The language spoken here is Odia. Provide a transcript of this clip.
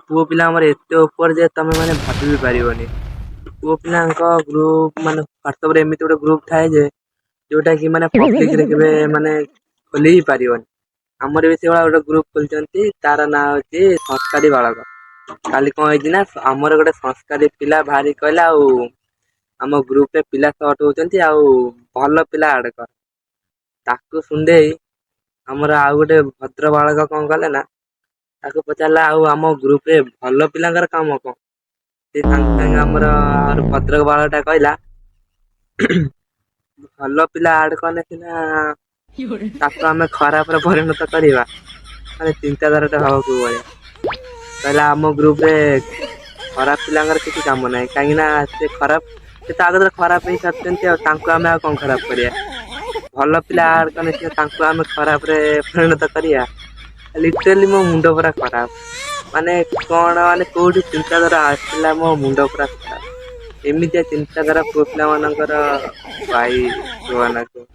ପୁଅ ପିଲା ଆମର ଏତେ ଉପରେ ଯେ ତମେ ମାନେ ଭାବି ବି ପାରିବନି। ପୁଅ ପିଲାଙ୍କ ଗ୍ରୁପ ମାନେ ହ୍ୱାଟ୍ସଆପରେ ଏମିତି ଗୋଟେ ଗ୍ରୁପ ଥାଏ ଯେ ଯୋଉଟା କି ମାନେ ପବ୍ଲିକରେ କେବେ ମାନେ ଖୋଲି ହିଁ ପାରିବନି। ଆମର ବି ସେଇଭଳିଆ ଗୋଟେ ଗ୍ରୁପ ଖୋଲିଛନ୍ତି, ତାର ନାଁ ହଉଛି ସଂସ୍କାରୀ ବାଳକ। କାଲି କଣ ହେଇଛି ନା, ଆମର ଗୋଟେ ସଂସ୍କାରୀ ପିଲା ବାହାରି କହିଲା ଆଉ ଆମ ଗ୍ରୁପରେ ପିଲା ସର୍ଟ ହଉଛନ୍ତି ଆଉ ଭଲ ପିଲା ଆଡ କର। ତାକୁ ଶୁଣିଦେଇ ଆମର ଆଉ ଗୋଟେ ଭଦ୍ର ବାଳକ କଣ କଲେ ନା, ତାକୁ ପଚାରିଲା ଆଉ ଆମ ଗ୍ରୁପରେ ଭଲ ପିଲାଙ୍କର କାମ କଣ? ସେ ସାଙ୍ଗେ ସାଙ୍ଗେ ଆମର ଭଦ୍ରକ ବାଳକଟା କହିଲା ଭଲ ପିଲା ଆଡ କଲେ ସିନା ତାକୁ ଆମେ ଖରାପରେ ପରିଣତ କରିବା। ମାନେ ଚିନ୍ତାଧାରାଟା ଭାବ କୋଉ ଭଳିଆ। କହିଲା ଆମ ଗ୍ରୁପରେ ଖରାପ ପିଲାଙ୍କର କିଛି କାମ ନାହିଁ, କାହିଁକି ନା ସେ ତ ଆଗତରେ ଖରାପ ହେଇ ସାରିଛନ୍ତି, ଆଉ ତାଙ୍କୁ ଆମେ ଆଉ କଣ ଖରାପ କରିବା। ଭଲ ପିଲା ଆଡ କଲେ ସିନା ତାଙ୍କୁ ଆମେ ଖରାପରେ ପରିଣତ କରିବା। ଲିଟରାଲି ମୋ ମୁଣ୍ଡ ପୁରା ଖରାପ। ମାନେ କଣ ମାନେ କୋଉଠି ଚିନ୍ତାଧାରା ଆସିଥିଲା, ମୋ ମୁଣ୍ଡ ପୁରା ଖରାପ। ଏମିତିଆ ଚିନ୍ତାଧାରା ପୁଅ ପିଲା ମାନଙ୍କର ଭାଇ କୁହନା କୁହ।